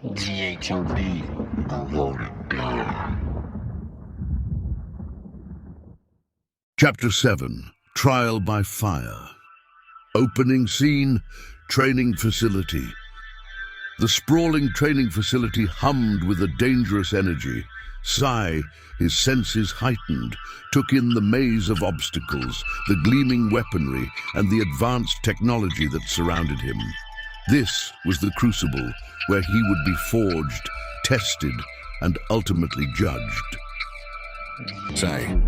GHOD, loaded down. Chapter 7, Trial by Fire. Opening scene, training facility. The sprawling training facility hummed with a dangerous energy. Sai, his senses heightened, took in the maze of obstacles, the gleaming weaponry, and the advanced technology that surrounded him. This was the crucible where he would be forged, tested, and ultimately judged. Sai,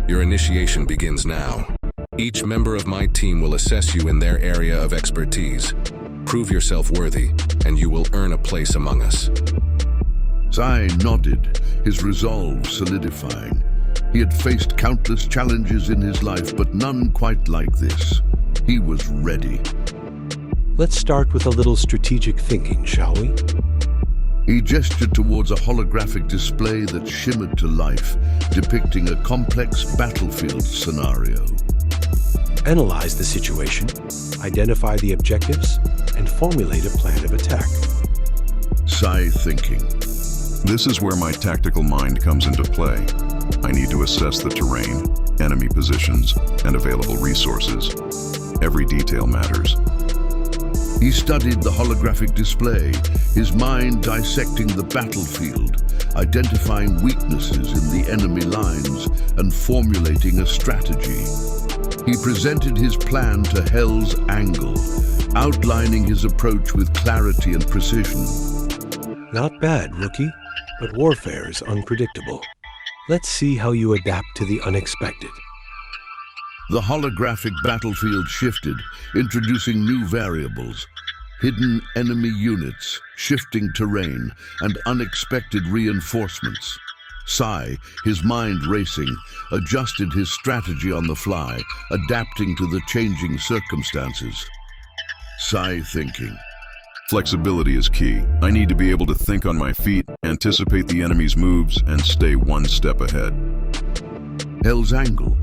your initiation begins now. Each member of my team will assess you in their area of expertise. Prove yourself worthy, and you will earn a place among us. Sai nodded, his resolve solidifying. He had faced countless challenges in his life, but none quite like this. He was ready. Let's start with a little strategic thinking, shall we? He gestured towards a holographic display that shimmered to life, depicting a complex battlefield scenario. Analyze the situation, identify the objectives, and formulate a plan of attack. Sai thinking. This is where my tactical mind comes into play. I need to assess the terrain, enemy positions, and available resources. Every detail matters. He studied the holographic display, his mind dissecting the battlefield, identifying weaknesses in the enemy lines, and formulating a strategy. He presented his plan to Hell's Angle, outlining his approach with clarity and precision. Not bad, rookie, but warfare is unpredictable. Let's see how you adapt to the unexpected. The holographic battlefield shifted, introducing new variables, hidden enemy units, shifting terrain, and unexpected reinforcements. Sai, his mind racing, adjusted his strategy on the fly, adapting to the changing circumstances. Sai thinking. Flexibility is key. I need to be able to think on my feet, anticipate the enemy's moves, and stay one step ahead. Hell's Angle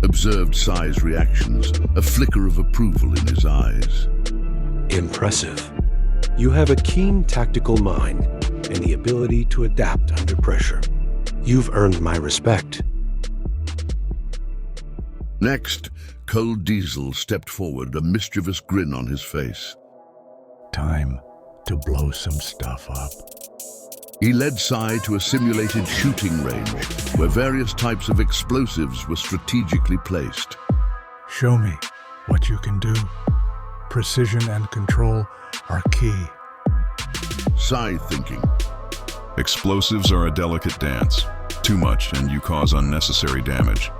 observed Sai's reactions, a flicker of approval in his eyes. Impressive. You have a keen tactical mind and the ability to adapt under pressure. You've earned my respect. Next, Cold Diesel stepped forward, a mischievous grin on his face. Time to blow some stuff up. He led Sai to a simulated shooting range, where various types of explosives were strategically placed. Show me what you can do. Precision and control are key. Sai thinking. Explosives are a delicate dance. Too much and you cause unnecessary damage.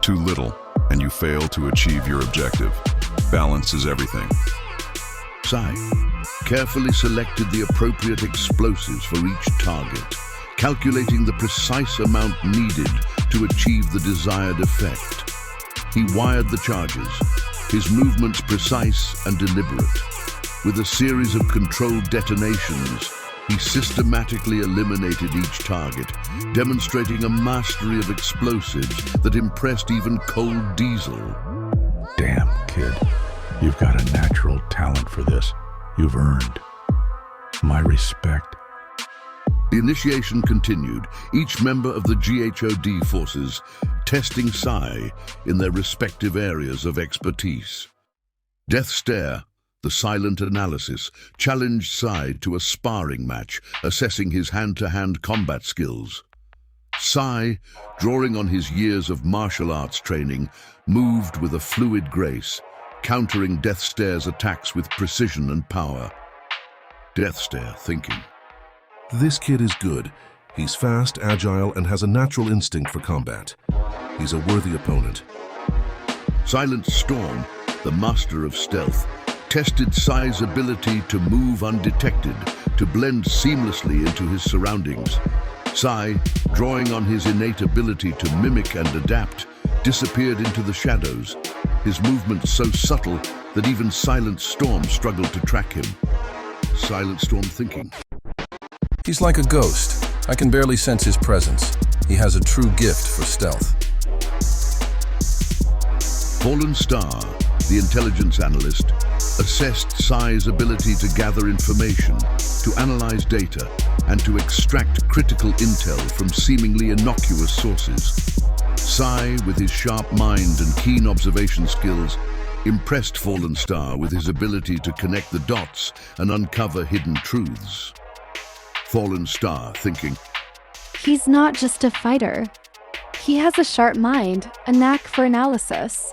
Too little and you fail to achieve your objective. Balance is everything. Sai carefully selected the appropriate explosives for each target, calculating the precise amount needed to achieve the desired effect. He wired the charges, his movements precise and deliberate. With a series of controlled detonations, he systematically eliminated each target, demonstrating a mastery of explosives that impressed even Cold Diesel. Damn, kid. You've got a natural talent for this. You've earned my respect. The initiation continued, each member of the GHOD forces testing Sai in their respective areas of expertise. Death Stare, the silent analysis, challenged Sai to a sparring match, assessing his hand-to-hand combat skills. Sai, drawing on his years of martial arts training, moved with a fluid grace, countering Death Stare's attacks with precision and power. Death Stare thinking. This kid is good. He's fast, agile, and has a natural instinct for combat. He's a worthy opponent. Silent Storm, the master of stealth, tested Sai's ability to move undetected, to blend seamlessly into his surroundings. Sai, drawing on his innate ability to mimic and adapt, disappeared into the shadows, his movements so subtle that even Silent Storm struggled to track him. Silent Storm thinking. He's like a ghost. I can barely sense his presence. He has a true gift for stealth. Fallen Star, the intelligence analyst, assessed Psy's ability to gather information, to analyze data, and to extract critical intel from seemingly innocuous sources. Psy, with his sharp mind and keen observation skills, impressed Fallen Star with his ability to connect the dots and uncover hidden truths. Fallen Star thinking, he's not just a fighter. He has a sharp mind, a knack for analysis.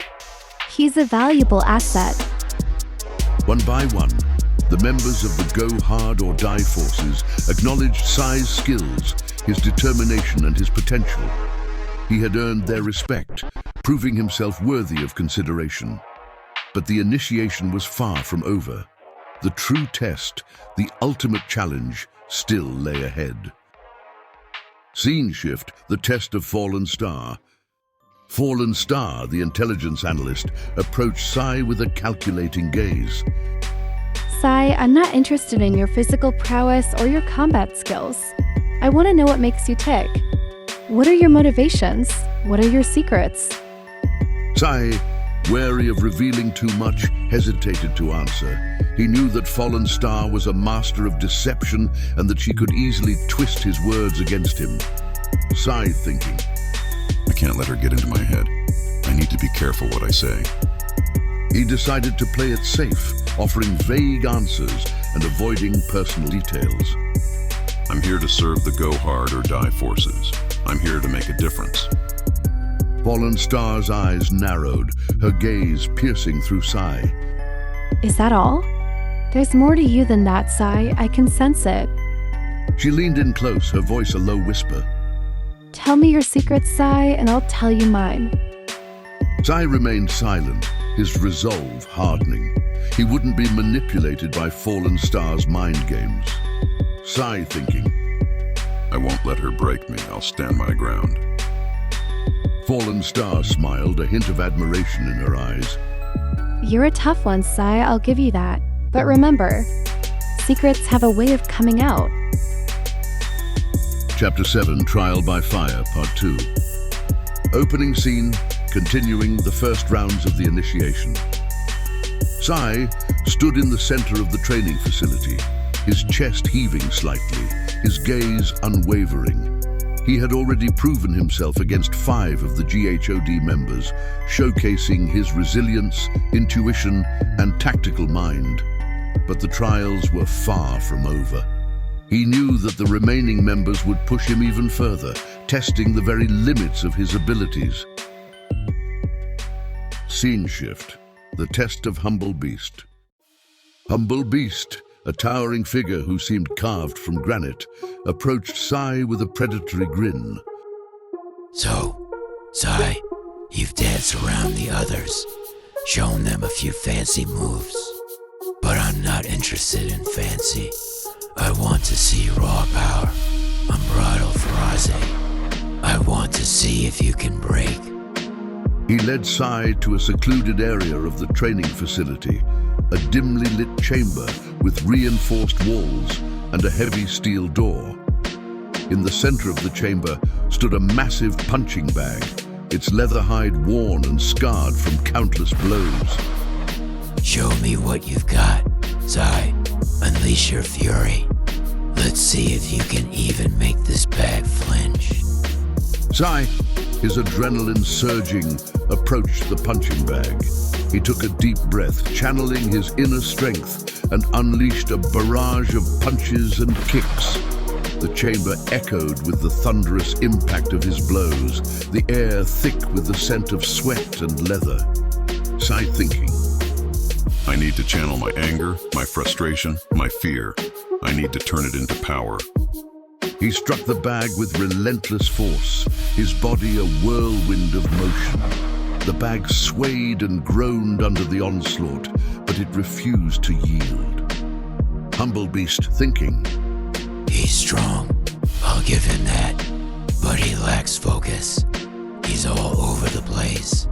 He's a valuable asset. One by one, the members of the Go Hard or Die forces acknowledged Psy's skills, his determination, and his potential. He had earned their respect, proving himself worthy of consideration. But the initiation was far from over. The true test, the ultimate challenge, still lay ahead. Scene shift, the test of Fallen Star. Fallen Star, the intelligence analyst, approached Psy with a calculating gaze. Psy, I'm not interested in your physical prowess or your combat skills. I want to know what makes you tick. What are your motivations? What are your secrets? Psy, wary of revealing too much, hesitated to answer. He knew that Fallen Star was a master of deception and that she could easily twist his words against him. Psy thinking, I can't let her get into my head. I need to be careful what I say. He decided to play it safe, offering vague answers and avoiding personal details. I'm here to serve the Go Hard or Die forces. I'm here to make a difference. Fallen Star's eyes narrowed, her gaze piercing through Psy. Is that all? There's more to you than that, Psy. I can sense it. She leaned in close, her voice a low whisper. Tell me your secrets, Psy, and I'll tell you mine. Psy remained silent, his resolve hardening. He wouldn't be manipulated by Fallen Star's mind games. Psy thinking, I won't let her break me. I'll stand my ground. Fallen Star smiled, a hint of admiration in her eyes. You're a tough one, Psy, I'll give you that. But remember, secrets have a way of coming out. Chapter 7, Trial by Fire, Part 2. Opening scene, continuing the first rounds of the initiation. Psy stood in the center of the training facility, his chest heaving slightly, his gaze unwavering. He had already proven himself against 5 of the GHOD members, showcasing his resilience, intuition, and tactical mind. But the trials were far from over. He knew that the remaining members would push him even further, testing the very limits of his abilities. Scene shift, the test of Humble Beast. Humble Beast, a towering figure who seemed carved from granite, approached Psy with a predatory grin. So, Psy, you've danced around the others, shown them a few fancy moves. But I'm not interested in fancy. I want to see raw power, unbridled ferocity. I want to see if you can break. He led Psy to a secluded area of the training facility, a dimly lit chamber with reinforced walls and a heavy steel door. In the center of the chamber stood a massive punching bag, its leather hide worn and scarred from countless blows. Show me what you've got, Psy. Unleash your fury. Let's see if you can even make this bag flinch. Psy, his adrenaline surging, approached the punching bag. He took a deep breath, channeling his inner strength, and unleashed a barrage of punches and kicks. The chamber echoed with the thunderous impact of his blows, the air thick with the scent of sweat and leather. Psy thinking, I need to channel my anger, my frustration, my fear. I need to turn it into power. He struck the bag with relentless force, his body a whirlwind of motion. The bag swayed and groaned under the onslaught, but it refused to yield. Humble Beast thinking, He's strong, I'll give him that, but he lacks focus. He's all over the place.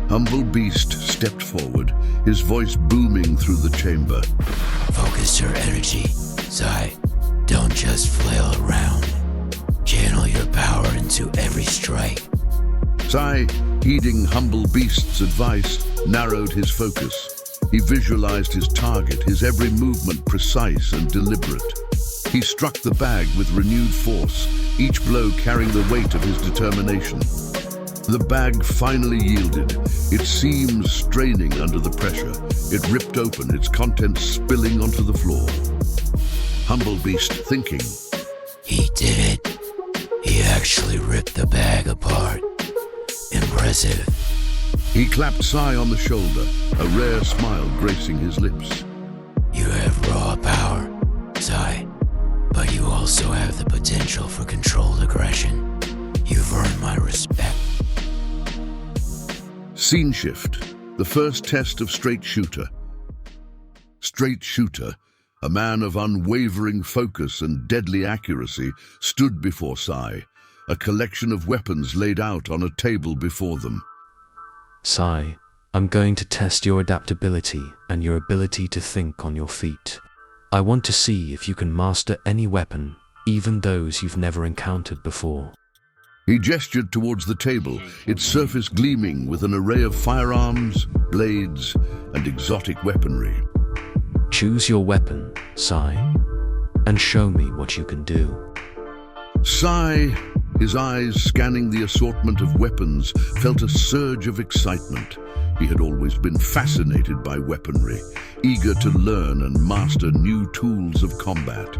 Humble Beast stepped forward, his voice booming through the chamber. Focus your energy, Psy. Don't just flail around. Channel your power into every strike. Psy, heeding Humble Beast's advice, narrowed his focus. He visualized his target, his every movement precise and deliberate. He struck the bag with renewed force, each blow carrying the weight of his determination. The bag finally yielded, its seams straining under the pressure. It ripped open, its contents spilling onto the floor. Humble Beast thinking. He did it. He actually ripped the bag apart. Impressive. He clapped Sai on the shoulder, a rare smile gracing his lips. You have raw power, Sai, but you also have the potential for controlled aggression. You've earned my respect. Scene shift, the first test of Straight Shooter. Straight Shooter, a man of unwavering focus and deadly accuracy, stood before Sai, a collection of weapons laid out on a table before them. Sai, I'm going to test your adaptability and your ability to think on your feet. I want to see if you can master any weapon, even those you've never encountered before. He gestured towards the table, its surface gleaming with an array of firearms, blades, and exotic weaponry. Choose your weapon, Sai, and show me what you can do. Sai, his eyes scanning the assortment of weapons, felt a surge of excitement. He had always been fascinated by weaponry, eager to learn and master new tools of combat.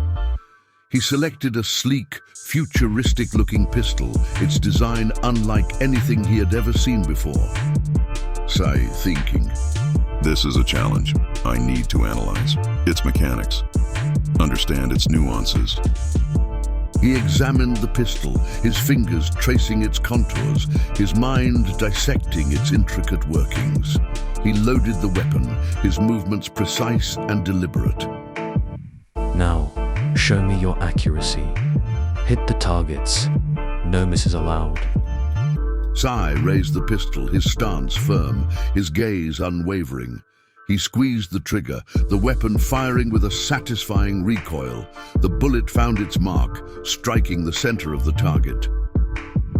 He selected a sleek, futuristic-looking pistol, its design unlike anything he had ever seen before. Sai thinking. This is a challenge. I need to analyze its mechanics, understand its nuances. He examined the pistol, his fingers tracing its contours, his mind dissecting its intricate workings. He loaded the weapon, his movements precise and deliberate. Now, show me your accuracy. Hit the targets. No misses allowed. Sai raised the pistol, his stance firm, his gaze unwavering. He squeezed the trigger, the weapon firing with a satisfying recoil. The bullet found its mark, striking the center of the target.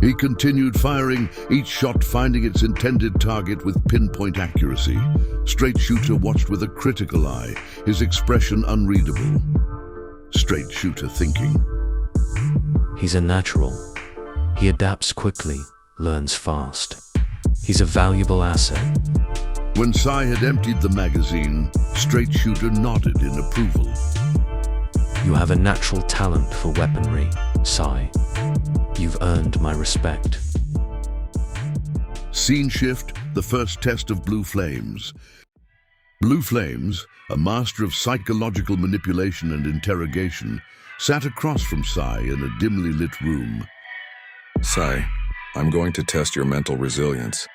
He continued firing, each shot finding its intended target with pinpoint accuracy. Straight Shooter watched with a critical eye, his expression unreadable. Straight Shooter thinking. He's a natural. He adapts quickly, learns fast. He's a valuable asset. When Sai had emptied the magazine, Straight Shooter nodded in approval. You have a natural talent for weaponry, Sai. You've earned my respect. Scene shift, the first test of Blue Flames. Blue Flames, a master of psychological manipulation and interrogation, sat across from Sai in a dimly lit room. Sai, I'm going to test your mental resilience.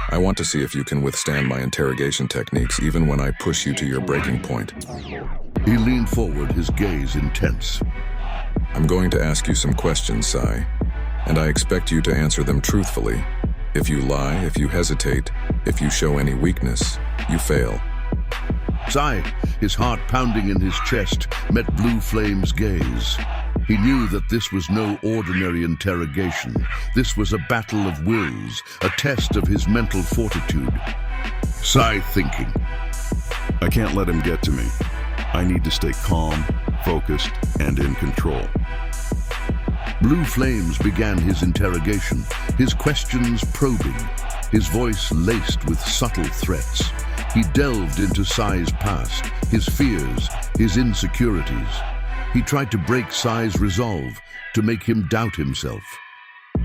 I want to see if you can withstand my interrogation techniques even when I push you to your breaking point. He leaned forward, his gaze intense. I'm going to ask you some questions, Sai, and I expect you to answer them truthfully. If you lie, if you hesitate, if you show any weakness, you fail. Sai, his heart pounding in his chest, met Blue Flame's gaze. He knew that this was no ordinary interrogation. This was a battle of wills, a test of his mental fortitude. Sai thinking. I can't let him get to me. I need to stay calm, focused, and in control. Blue Flames began his interrogation, his questions probing, his voice laced with subtle threats. He delved into Sai's past, his fears, his insecurities. He tried to break Sai's resolve, to make him doubt himself.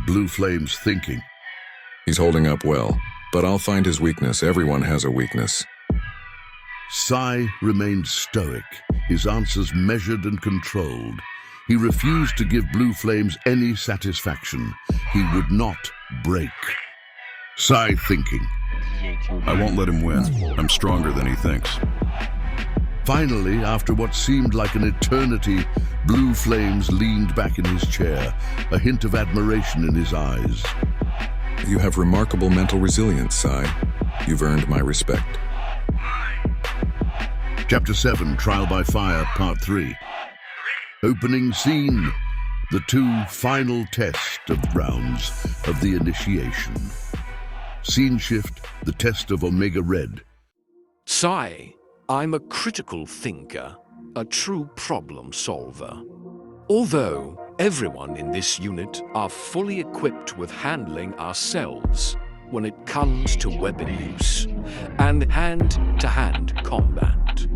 Blue Flames thinking. He's holding up well, but I'll find his weakness. Everyone has a weakness. Sai remained stoic, his answers measured and controlled. He refused to give Blue Flames any satisfaction. He would not break. Sai thinking. I won't let him win. I'm stronger than he thinks. Finally, after what seemed like an eternity, Blue Flames leaned back in his chair, a hint of admiration in his eyes. You have remarkable mental resilience, Sai. You've earned my respect. Chapter 7, Trial by Fire, Part 3. Opening scene, the two final test of rounds of the initiation. Scene shift, the test of Omega Red. Sai, I'm a critical thinker, a true problem solver. Although everyone in this unit are fully equipped with handling ourselves when it comes to weapon use and hand-to-hand combat.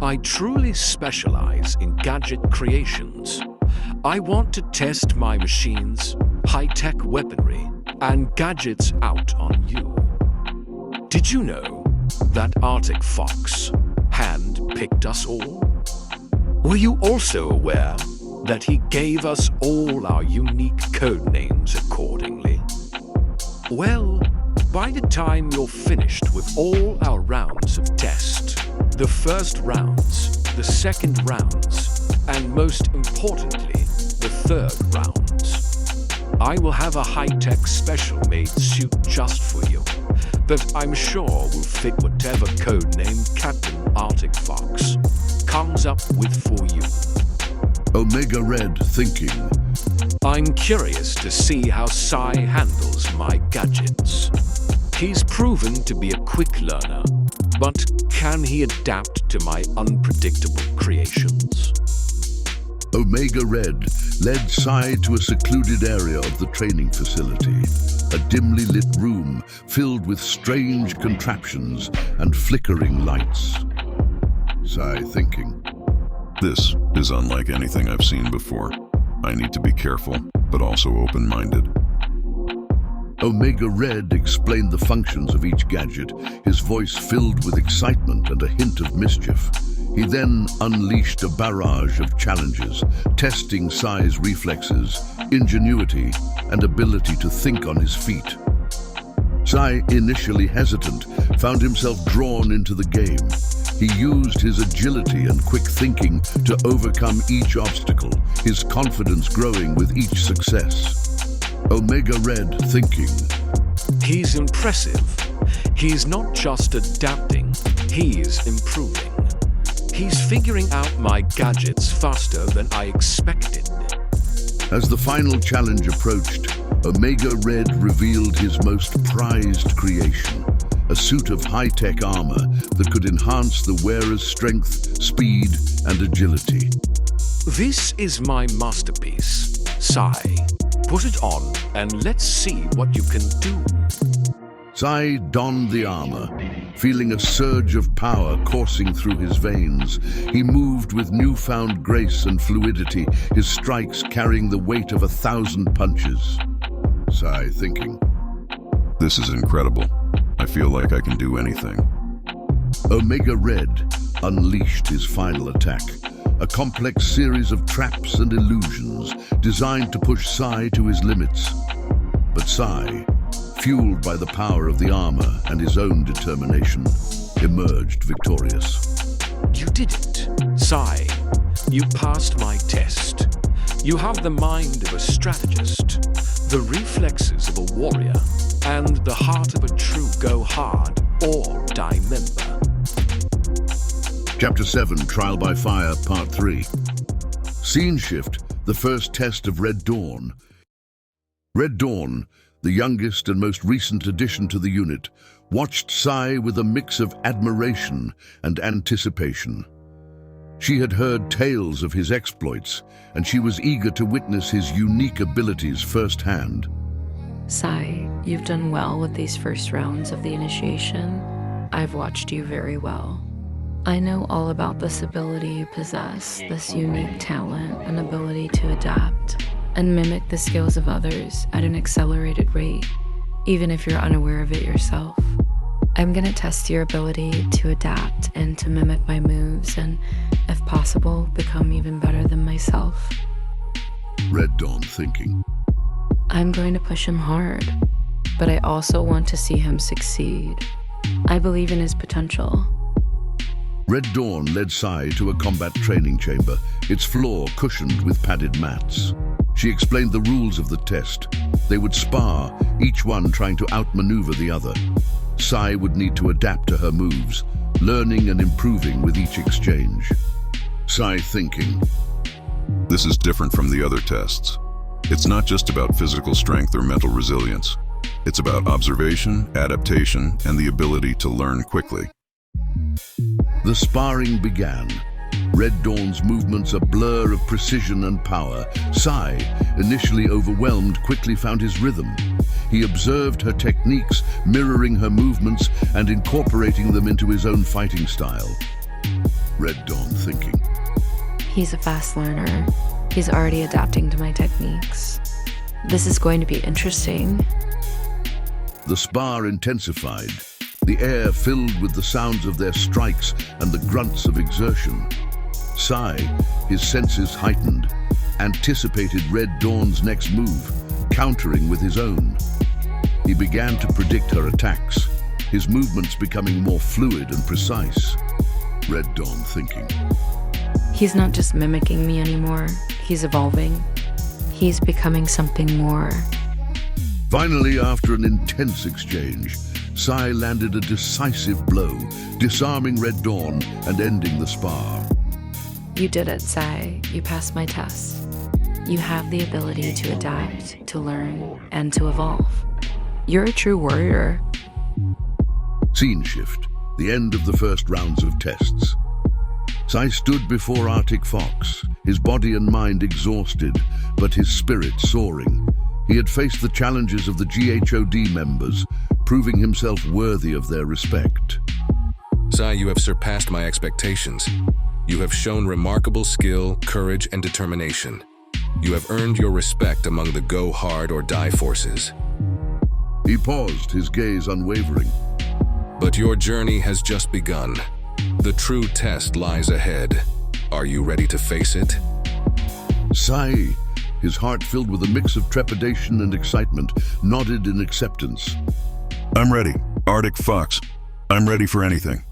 I truly specialize in gadget creations. I want to test my machines, high-tech weaponry, and gadgets out on you. Did you know that Arctic Fox hand-picked us all? Were you also aware that he gave us all our unique code names accordingly? Well, by the time you're finished with all our rounds of test, the first rounds, the second rounds, and most importantly, the third rounds, I will have a high-tech special-made suit just for you that I'm sure will fit whatever code name Captain Arctic Fox comes up with for you. Omega Red thinking. I'm curious to see how Sai handles my gadgets. He's proven to be a quick learner, but can he adapt to my unpredictable creations? Omega Red led Sai to a secluded area of the training facility, a dimly lit room filled with strange contraptions and flickering lights. Sai thinking. This is unlike anything I've seen before. I need to be careful, but also open-minded. Omega Red explained the functions of each gadget, his voice filled with excitement and a hint of mischief. He then unleashed a barrage of challenges, testing Sai's reflexes, ingenuity, and ability to think on his feet. Sai, initially hesitant, found himself drawn into the game. He used his agility and quick thinking to overcome each obstacle, his confidence growing with each success. Omega Red thinking. He's impressive. He's not just adapting, he's improving. He's figuring out my gadgets faster than I expected. As the final challenge approached, Omega Red revealed his most prized creation, a suit of high-tech armor that could enhance the wearer's strength, speed, and agility. This is my masterpiece, Sai. Put it on and let's see what you can do. Sai donned the armor, feeling a surge of power coursing through his veins. He moved with newfound grace and fluidity, his strikes carrying the weight of 1,000 punches. Sai thinking. This is incredible. I feel like I can do anything. Omega Red unleashed his final attack, a complex series of traps and illusions designed to push Sai to his limits. But Sai, fueled by the power of the armor and his own determination, emerged victorious. You did it, Sai. You passed my test. You have the mind of a strategist, the reflexes of a warrior, and the heart of a true go-hard or die member. Chapter 7, Trial by Fire, Part 3. Scene shift, the first test of Red Dawn. Red Dawn, the youngest and most recent addition to the unit, watched Sai with a mix of admiration and anticipation. She had heard tales of his exploits, and she was eager to witness his unique abilities firsthand. Sai, you've done well with these first rounds of the initiation. I've watched you very well. I know all about this ability you possess, this unique talent and ability to adapt and mimic the skills of others at an accelerated rate, even if you're unaware of it yourself. I'm gonna test your ability to adapt and to mimic my moves and, if possible, become even better than myself. Red Dawn thinking. I'm going to push him hard, but I also want to see him succeed. I believe in his potential. Red Dawn led Sai to a combat training chamber, its floor cushioned with padded mats. She explained the rules of the test. They would spar, each one trying to outmaneuver the other. Sai would need to adapt to her moves, learning and improving with each exchange. Sai thinking. This is different from the other tests. It's not just about physical strength or mental resilience. It's about observation, adaptation, and the ability to learn quickly. The sparring began. Red Dawn's movements a blur of precision and power. Sai, initially overwhelmed, quickly found his rhythm. He observed her techniques, mirroring her movements and incorporating them into his own fighting style. Red Dawn thinking. He's a fast learner. He's already adapting to my techniques. This is going to be interesting. The spar intensified, the air filled with the sounds of their strikes and the grunts of exertion. Sai, his senses heightened, anticipated Red Dawn's next move, countering with his own. He began to predict her attacks, his movements becoming more fluid and precise. Red Dawn thinking. He's not just mimicking me anymore. He's evolving. He's becoming something more. Finally, after an intense exchange, Sai landed a decisive blow, disarming Red Dawn and ending the spar. You did it, Sai. You passed my test. You have the ability to adapt, to learn, and to evolve. You're a true warrior. Scene shift, the end of the first rounds of tests. Sai stood before Arctic Fox, his body and mind exhausted, but his spirit soaring. He had faced the challenges of the GHOD members, proving himself worthy of their respect. Sai, you have surpassed my expectations. You have shown remarkable skill, courage, and determination. You have earned your respect among the go hard or die forces. He paused, his gaze unwavering. But your journey has just begun. The true test lies ahead. Are you ready to face it? Sai, his heart filled with a mix of trepidation and excitement, nodded in acceptance. I'm ready. Arctic Fox. I'm ready for anything.